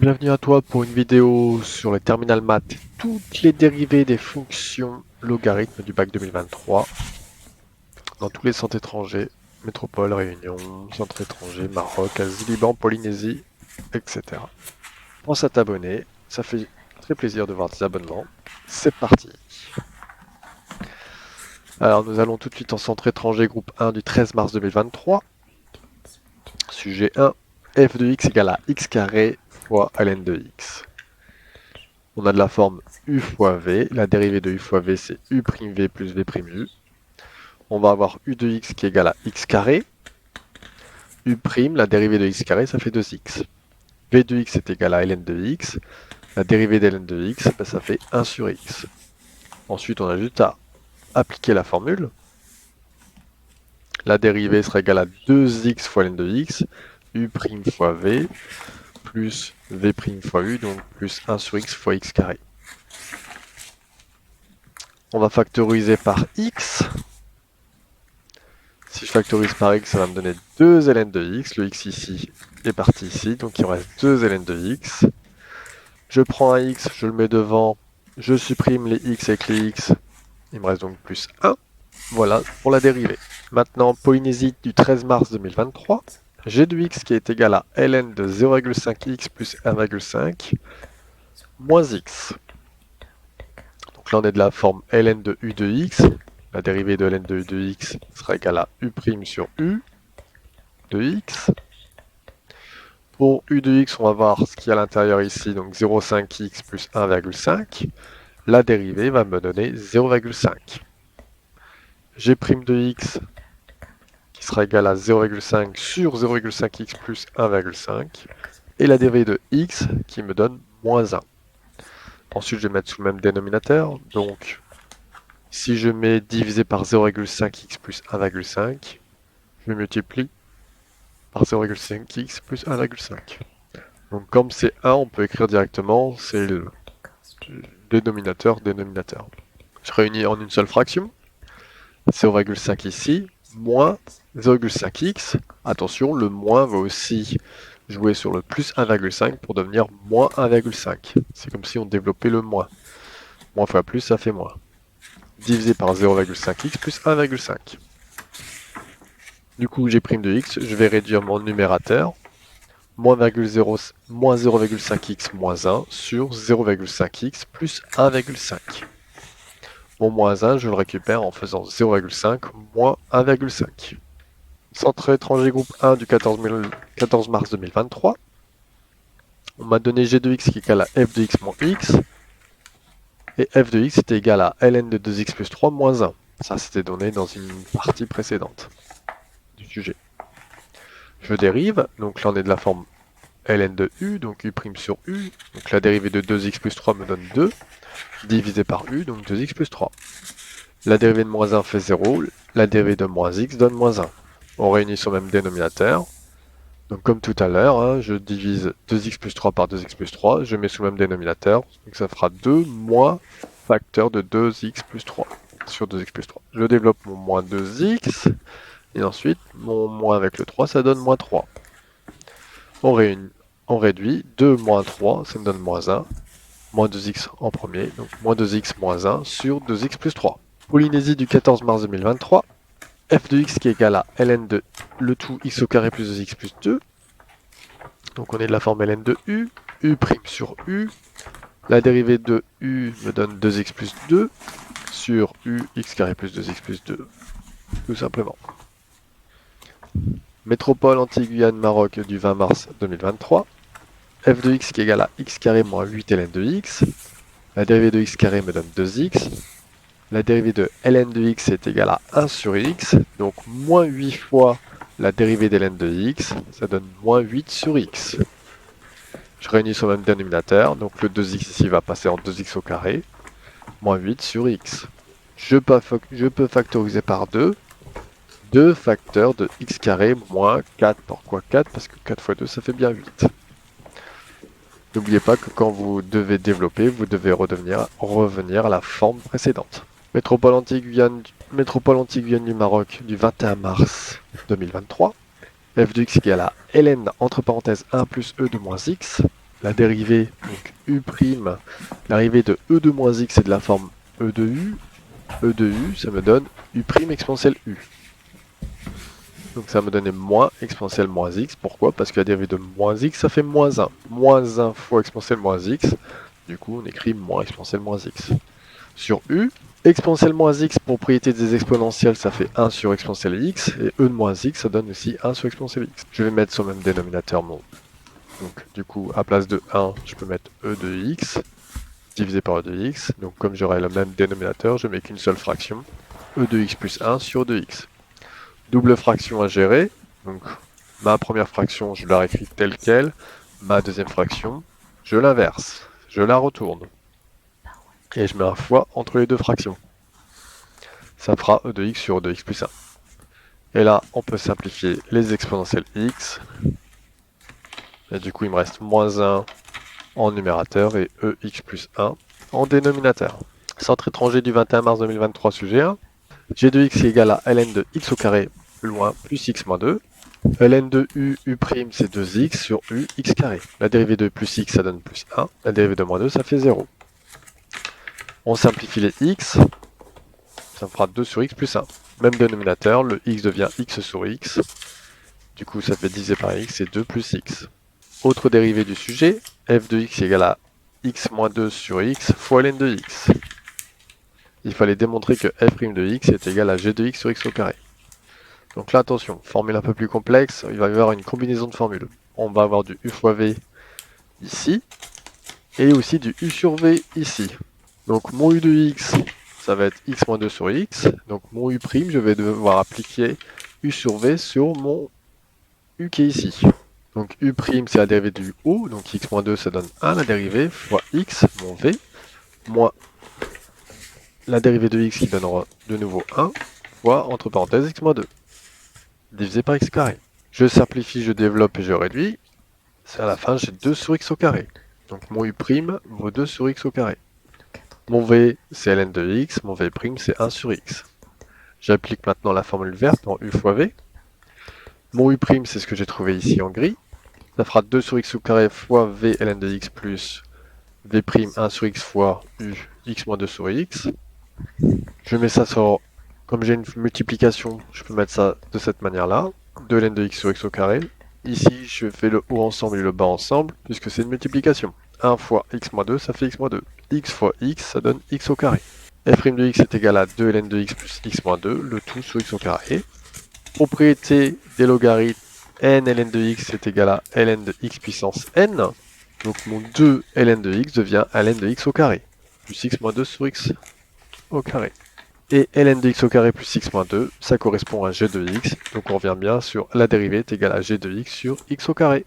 Bienvenue à toi pour une vidéo sur les terminal maths, toutes les dérivées des fonctions logarithmes du bac 2023 dans tous les centres étrangers, métropole, Réunion, centre étranger, Maroc, Asie, Liban, Polynésie, etc. Pense à t'abonner, ça fait très plaisir de voir tes abonnements. C'est parti. Alors nous allons tout de suite en centre étranger, groupe 1 du 13 mars 2023. Sujet 1, f de x égale à x carré fois ln de x. On a de la forme u fois v. La dérivée de u fois v, c'est u' v plus v' u. On va avoir u de x qui est égal à x carré. U', la dérivée de x carré, ça fait 2x. V de x est égal à ln de x. La dérivée de ln de x, ça fait 1 sur x. Ensuite, on a juste à appliquer la formule. La dérivée sera égale à 2x fois ln de x, u' fois v, plus v' fois u, donc plus 1 sur x fois x carré. On va factoriser par x. Si je factorise par x, ça va me donner 2 ln de x. Le x ici est parti ici, donc il me reste 2 ln de x. Je prends un x, je le mets devant, je supprime les x avec les x. Il me reste donc plus 1. Voilà pour la dérivée. Maintenant, Polynésie du 13 mars 2023. G de x qui est égal à ln de 0,5x plus 1,5 moins x. Donc là, on est de la forme ln de u de x. La dérivée de ln de u de x sera égale à u' sur u de x. Pour u de x, on va voir ce qu'il y a à l'intérieur ici, donc 0,5x plus 1,5. La dérivée va me donner 0,5. G' de x qui sera égal à 0,5 sur 0,5x plus 1,5. Et la dérivée de x qui me donne moins 1. Ensuite, je vais mettre sous le même dénominateur. Donc, si je mets divisé par 0,5x plus 1,5, je multiplie par 0,5x plus 1,5. Donc comme c'est 1, on peut écrire directement, c'est le dénominateur. Je réunis en une seule fraction. 0,5 ici, moins 0,5x. Attention, le moins va aussi jouer sur le plus 1,5 pour devenir moins 1,5. C'est comme si on développait le moins. Moins fois plus, ça fait moins. Divisé par 0,5x plus 1,5. Du coup, j'ai prime de x, je vais réduire mon numérateur. Moins 0,5x moins 1 sur 0,5x plus 1,5. Mon moins 1, je le récupère en faisant 0,5 moins 1,5. Centre étranger groupe 1 du 14 mars 2023. On m'a donné g de x qui est égal à f de x moins x. Et f de x était égal à ln de 2x plus 3 moins 1. Ça, c'était donné dans une partie précédente du sujet. Je dérive, donc là on est de la forme ln de u, donc u' sur u. Donc la dérivée de 2x plus 3 me donne 2, divisé par u, donc 2x plus 3. La dérivée de moins 1 fait 0, la dérivée de moins x donne moins 1. On réunit sur le même dénominateur. Donc comme tout à l'heure, hein, je divise 2x plus 3 par 2x plus 3, je mets sous le même dénominateur, donc ça fera 2 moins facteur de 2x plus 3 sur 2x plus 3. Je développe mon moins 2x, et ensuite mon moins avec le 3, ça donne moins 3. On réduit, 2 moins 3, ça me donne moins 1, moins 2x en premier, donc moins 2x moins 1 sur 2x plus 3. Polynésie du 14 mars 2023, f de x qui est égal à ln de le tout x au carré plus 2x plus 2. Donc on est de la forme ln de u, u' sur u. La dérivée de u me donne 2x plus 2 sur u x carré plus 2x plus 2, tout simplement. Métropole Antilles-Guyane Maroc du 20 mars 2023. F de x qui est égal à x carré moins 8 ln de x. La dérivée de x carré me donne 2x. La dérivée de ln de x est égale à 1 sur x. Donc moins 8 fois la dérivée de ln de x, ça donne moins 8 sur x. Je réunis sur le même dénominateur, donc le 2x ici va passer en 2x au carré, moins 8 sur x. Je peux factoriser par 2. 2 facteurs de x carré moins 4. Pourquoi 4? Parce que 4 fois 2, ça fait bien 8. N'oubliez pas que quand vous devez développer, vous devez revenir à la forme précédente. Métropole Antilles-Guyane du Maroc du 21 mars 2023. F de x égale à ln entre parenthèses 1 plus e de moins x. la dérivée, donc U', l'arrivée de E de moins x c'est de la forme E de U. E de U, ça me donne U' exponentielle U. Donc ça me donnait moins exponentielle moins x. Pourquoi? Parce que la dérivée de moins x, ça fait moins 1. Moins 1 fois exponentielle moins x. Du coup, on écrit moins exponentielle moins x. Sur U, exponentielle moins x, propriété des exponentielles, ça fait 1 sur exponentielle x. Et E de moins x, ça donne aussi 1 sur exponentielle x. Je vais mettre sur le même dénominateur mon. Donc du coup, à place de 1, je peux mettre E de x divisé par E de x. Donc comme j'aurai le même dénominateur, je mets qu'une seule fraction. E de x plus 1 sur 2x. Double fraction à gérer. Donc ma première fraction, je la réécris telle qu'elle. Ma deuxième fraction, je l'inverse. Je la retourne. Et je mets un fois entre les deux fractions. Ça fera E de x sur E de x plus 1. Et là, on peut simplifier les exponentielles x. Et du coup, il me reste moins 1 en numérateur et EX plus 1 en dénominateur. Centre étranger du 21 mars 2023, sujet 1. G de x est égal à ln de x au carré plus loin plus x moins 2. ln de u, u' c'est 2x sur u, x carré. La dérivée de plus x, ça donne plus 1. La dérivée de moins 2, ça fait 0. On simplifie les x. Ça me fera 2 sur x plus 1. Même dénominateur, le x devient x sur x. Du coup, ça fait divisé par x et 2 plus x. Autre dérivée du sujet, f de x est égal à x moins 2 sur x fois ln de x. Il fallait démontrer que f' de x est égal à g de x sur x au carré. Donc là, attention, formule un peu plus complexe, il va y avoir une combinaison de formules. On va avoir du u fois v ici, et aussi du u sur v ici. Donc mon u de x, ça va être x moins 2 sur x. Donc mon u', je vais devoir appliquer u sur v sur mon u qui est ici. Donc u', c'est la dérivée du haut, donc x moins 2, ça donne 1, la dérivée, fois x, mon v, moins la dérivée de x qui donnera de nouveau 1, fois, entre parenthèses, x moins 2, divisé par x carré. Je simplifie, je développe et je réduis. C'est à la fin, j'ai 2 sur x au carré. Donc mon u' vaut 2 sur x au carré. Mon v, c'est ln de x, mon v', c'est 1 sur x. J'applique maintenant la formule verte en u fois v. Mon u', c'est ce que j'ai trouvé ici en gris. Ça fera 2 sur x au carré fois v ln de x plus v', 1 sur x fois u, x moins 2 sur x. Je mets ça sur... Comme j'ai une multiplication, je peux mettre ça de cette manière-là. 2 ln de x sur x au carré. Ici, je fais le haut ensemble et le bas ensemble, puisque c'est une multiplication. 1 fois x moins 2, ça fait x moins 2. X fois x, ça donne x au carré. f' de x est égal à 2 ln de x plus x moins 2, le tout sur x au carré. Propriété des logarithmes, n ln de x est égal à ln de x puissance n. Donc mon 2 ln de x devient ln de x au carré, plus x moins 2 sur x au carré. Et ln de x au carré plus x moins 2, ça correspond à g de x. Donc on revient bien sur la dérivée est égale à g de x sur x au carré.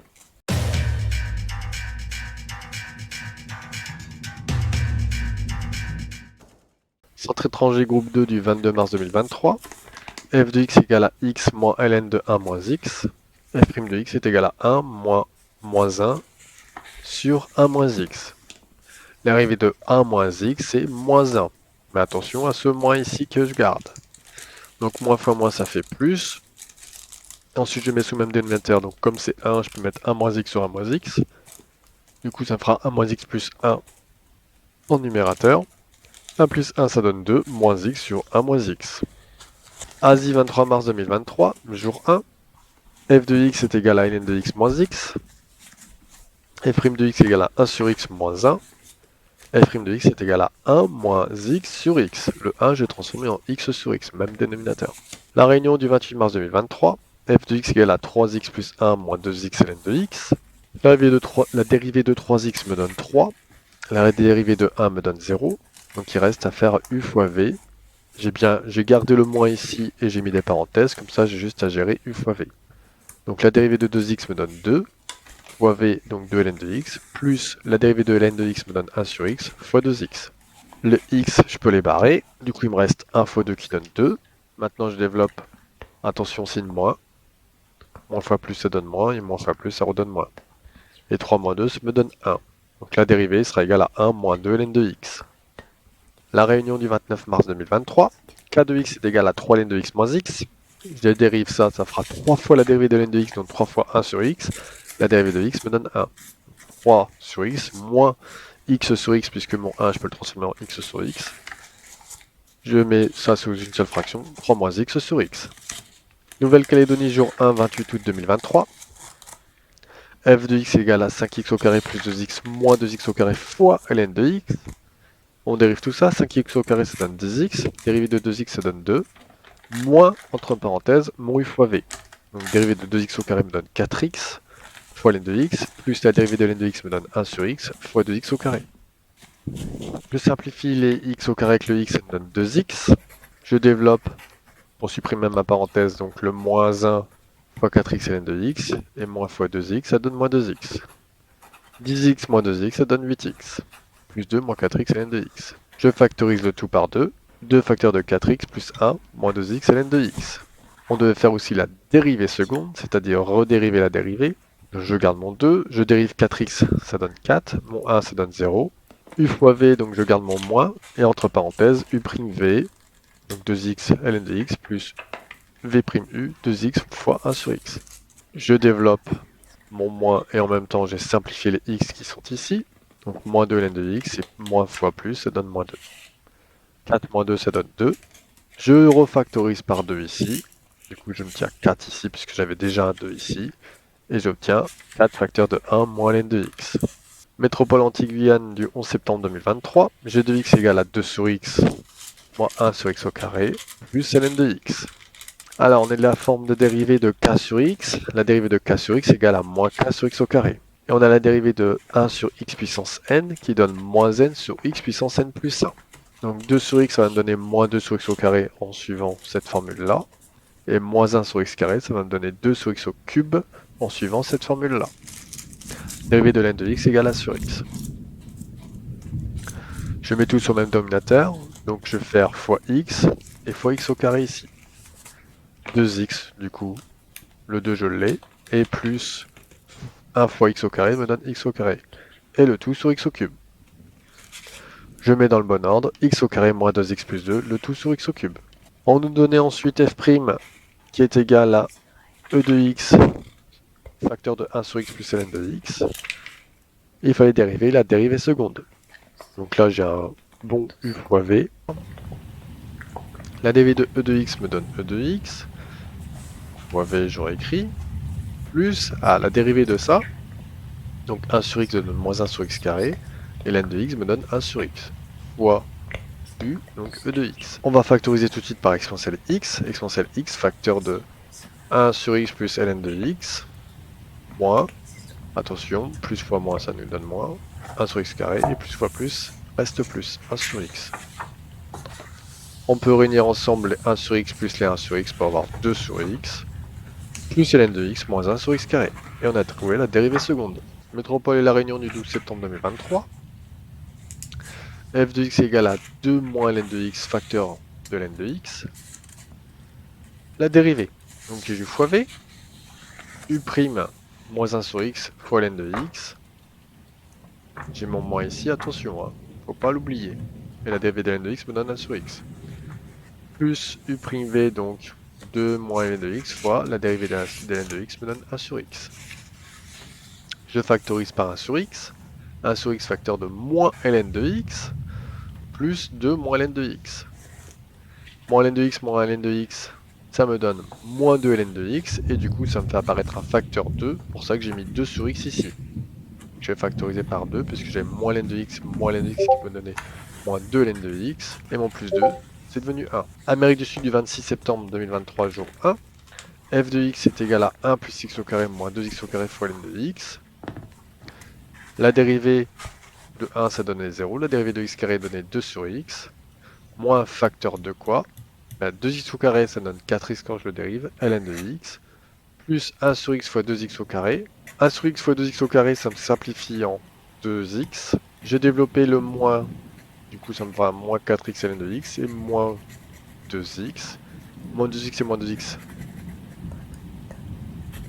Centre étranger groupe 2 du 22 mars 2023. f de x est égal à x moins ln de 1 moins x. f' de x est égal à 1 moins 1 sur 1 moins x. L'arrivée de 1 moins x, c'est moins 1. Mais attention à ce moins ici que je garde. Donc moins fois moins, ça fait plus. Ensuite, je mets sous le même dénominateur. Donc comme c'est 1, je peux mettre 1 moins x sur 1 moins x. Du coup, ça me fera 1 moins x plus 1 en numérateur. 1 plus 1, ça donne 2, moins x sur 1 moins x. Asie 23 mars 2023, jour 1. f de x est égal à ln de x moins x. f' de x est égal à 1 sur x moins 1. f' de x est égal à 1 moins x sur x. Le 1, je vais transformer en x sur x, même dénominateur. La réunion du 28 mars 2023, f de x est égal à 3x plus 1 moins 2x ln de x. La dérivée de 3x me donne 3. La dérivée de 1 me donne 0. Donc il reste à faire u fois v. J'ai gardé le moins ici et j'ai mis des parenthèses, comme ça j'ai juste à gérer u fois v. Donc la dérivée de 2x me donne 2, fois v, donc 2 ln de x, plus la dérivée de ln de x me donne 1 sur x, fois 2x. Le x, je peux les barrer, du coup il me reste 1 fois 2 qui donne 2. Maintenant je développe, attention signe moins. Moins fois plus ça donne moins, et moins fois plus ça redonne moins. Et 3 moins 2 ça me donne 1. Donc la dérivée sera égale à 1 moins 2 ln de x. La réunion du 29 mars 2023, k de x est égal à 3 ln de x moins x. Je dérive ça fera 3 fois la dérivée de ln de x, donc 3 fois 1 sur x. La dérivée de x me donne 1. 3 sur x, moins x sur x, puisque mon 1, je peux le transformer en x sur x. Je mets ça sous une seule fraction, 3 moins x sur x. Nouvelle-Calédonie, jour 1, 28 août 2023. f de x égale à 5x au carré plus 2x moins 2x au carré fois ln de x. On dérive tout ça, 5x au carré ça donne 10x, dérivé de 2x ça donne 2, moins, entre parenthèses, mon u fois v. Donc dérivé de 2x au carré me donne 4x, fois ln de x, plus la dérivée de ln de x me donne 1 sur x, fois 2x au carré. Je simplifie les x au carré avec le x, ça me donne 2x. Je développe, pour supprimer ma parenthèse, donc le moins 1 fois 4x ln de x, et moins fois 2x, ça donne moins 2x. 10x moins 2x, ça donne 8x. Plus 2 moins 4x ln de x. Je factorise le tout par 2. 2 facteurs de 4x plus 1 moins 2x ln de x. On devait faire aussi la dérivée seconde, c'est-à-dire redériver la dérivée. Je garde mon 2, je dérive 4x, ça donne 4, mon 1, ça donne 0. U fois v, donc je garde mon moins, et entre parenthèses, u', donc 2x ln de x, plus v', 2x fois 1 sur x. Je développe mon moins, et en même temps, j'ai simplifié les x qui sont ici. Donc moins 2 ln de x, et moins fois plus, ça donne moins 2. 4 moins 2, ça donne 2. Je refactorise par 2 ici. Du coup, je me tiens 4 ici, puisque j'avais déjà un 2 ici. Et j'obtiens 4 facteurs de 1 moins ln de x. Métropole Antilles-Guyane du 11 septembre 2023. G de x égale à 2 sur x moins 1 sur x au carré, plus ln de x. Alors, on est de la forme de dérivée de k sur x. La dérivée de k sur x égale à moins k sur x au carré. Et on a la dérivée de 1 sur x puissance n qui donne moins n sur x puissance n plus 1. Donc 2 sur x, ça va me donner moins 2 sur x au carré en suivant cette formule-là. Et moins 1 sur x carré, ça va me donner 2 sur x au cube en suivant cette formule-là. Dérivée de ln de x égale à sur x. Je mets tout sur le même dénominateur, donc je vais faire fois x et fois x au carré ici. 2x du coup, le 2 je l'ai, et plus 1 fois x au carré me donne x au carré. Et le tout sur x au cube. Je mets dans le bon ordre, x au carré moins 2x plus 2, le tout sur x au cube. On nous donnait ensuite f' qui est égal à e de x, facteur de 1 sur x plus ln de x. Il fallait dériver la dérivée seconde. Donc là j'ai un bon u fois v. La dérivée de e de x me donne e de x, fois v j'aurais écrit, plus la dérivée de ça, donc 1 sur x donne moins 1 sur x carré, et ln de x me donne 1 sur x, fois u, donc e de x. On va factoriser tout de suite par exponentielle x facteur de 1 sur x plus ln de x, moins, attention, plus fois moins ça nous donne moins, 1 sur x carré, et plus fois plus reste plus, 1 sur x. On peut réunir ensemble les 1 sur x plus les 1 sur x pour avoir 2 sur x, plus ln de x moins 1 sur x carré. Et on a trouvé la dérivée seconde. Métropole et la Réunion du 12 septembre 2023. F de x égale à 2 moins ln de x facteur de ln de x. La dérivée, donc j'ai u fois v, u' moins 1 sur x fois ln de x. J'ai mon moins ici, attention, faut pas l'oublier. Et la dérivée de ln de x me donne 1 sur x. Plus u'v, donc 2 moins ln de x fois la dérivée de ln de x me donne 1 sur x. Je factorise par 1 sur x. 1 sur x facteur de moins ln de x, plus 2 moins ln de x. Moins ln de x moins ln de x, ça me donne moins 2 ln de x, et du coup ça me fait apparaître un facteur 2, pour ça que j'ai mis 2 sur x ici. Je vais factoriser par 2, puisque j'ai moins ln de x qui peut donner moins 2 ln de x, et mon plus 2, c'est devenu 1. Amérique du Sud du 26 septembre 2023, jour 1. F de x est égal à 1 plus x au carré moins 2x au carré fois ln de x. La dérivée de 1, ça donnait 0. La dérivée de x carré donnait 2 sur x. Moins facteur de quoi? 2x au carré, ça donne 4x quand je le dérive, ln de x. Plus 1 sur x fois 2x au carré. 1 sur x fois 2x au carré, ça me simplifie en 2x. J'ai développé le moins, du coup ça me fera moins 4x ln de x et moins 2x. Moins 2x et moins 2x.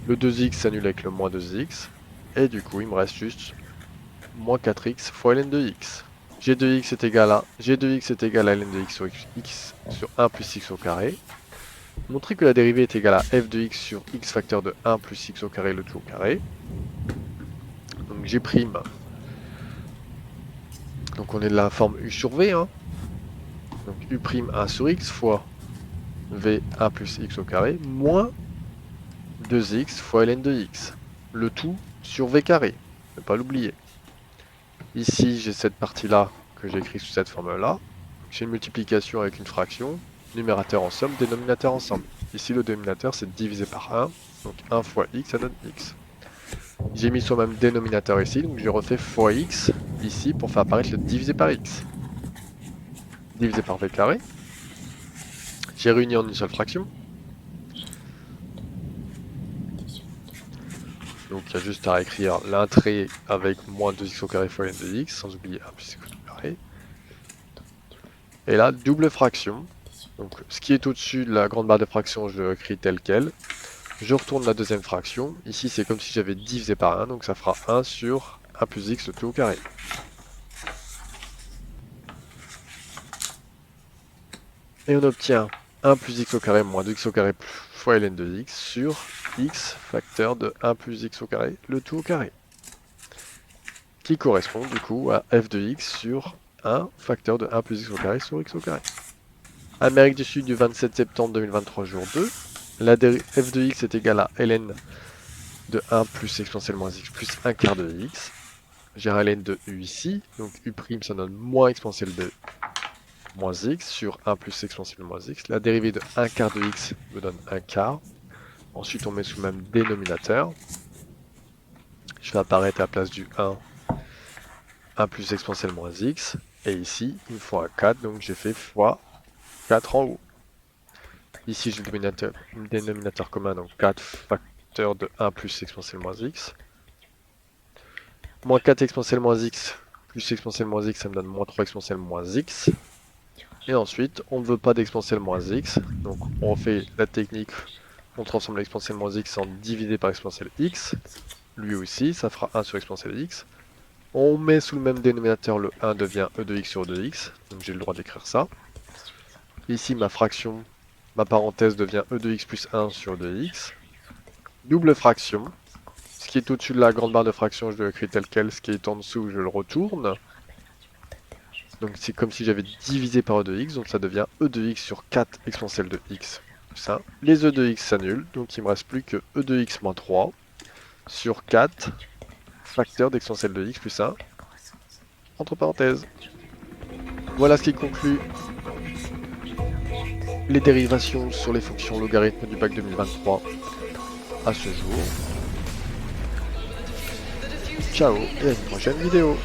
Le 2x s'annule avec le moins 2x. Et du coup, il me reste juste moins 4x fois ln de x. G de x est égal à ln de x sur 1 plus x au carré. Montrer que la dérivée est égale à f de x sur x facteur de 1 plus x au carré, le tout au carré. Donc Donc G'. Donc on est de la forme U sur V. Hein. Donc U'1 sur X fois V1 plus X au carré moins 2X fois ln de X. Le tout sur V carré. Ne pas l'oublier. Ici, j'ai cette partie-là que j'ai écrite sous cette forme-là. J'ai une multiplication avec une fraction. Numérateur en somme, dénominateur en somme. Ici, le dénominateur, c'est divisé par 1. Donc 1 fois x, ça donne x. J'ai mis sur le même dénominateur ici, donc j'ai refait fois x ici pour faire apparaître le divisé par x. Divisé par v carré. J'ai réuni en une seule fraction. Donc il y a juste à écrire l'entrée avec moins 2x au carré fois n de x, sans oublier 1 plus x au carré. Et là, double fraction. Donc ce qui est au-dessus de la grande barre de fraction, je l'écris tel quel. Je retourne la deuxième fraction. Ici, c'est comme si j'avais divisé par 1, donc ça fera 1 sur 1 plus x le tout au carré. Et on obtient 1 plus x au carré moins 2x au carré fois ln de x sur x facteur de 1 plus x au carré, le tout au carré. Qui correspond du coup à f de x sur 1 facteur de 1 plus x au carré sur x au carré. Amérique du Sud du 27 septembre 2023 jour 2. La f de x est égale à ln de 1 plus exponentielle moins x plus 1 quart de x. J'ai un ln de u ici, donc u' ça donne moins exponentielle de moins x sur 1 plus exponentielle de moins x. La dérivée de 1 quart de x me donne 1 quart. Ensuite on met sous le même dénominateur. Je fais apparaître à la place du 1 plus exponentielle moins x. Et ici, une fois 4, donc j'ai fait fois 4 en haut. Ici j'ai le dénominateur commun, donc 4 facteur de 1 plus exponentielle moins x. Moins 4 exponentielle moins x plus exponentielle moins x, ça me donne moins 3 exponentielle moins x. Et ensuite, on ne veut pas d'exponentielle moins x, donc on refait la technique, on transforme l'exponentielle moins x en divisé par exponentielle x. Lui aussi, ça fera 1 sur exponentielle x. On met sous le même dénominateur, le 1 devient e de x sur e de x, donc j'ai le droit d'écrire ça. Ici, ma fraction, ma parenthèse devient e de x plus 1 sur e de x. Double fraction. Ce qui est au-dessus de la grande barre de fraction, je le écris tel quel. Ce qui est en dessous, je le retourne. Donc c'est comme si j'avais divisé par e de x, donc ça devient e de x sur 4 exponentielle de x plus 1. Les e de x s'annulent, donc il me reste plus que e de x moins 3 sur 4 facteur d'exponentielle de x plus 1, entre parenthèses. Voilà ce qui conclut les dérivations sur les fonctions logarithmes du bac 2023 à ce jour. Ciao et à une prochaine vidéo.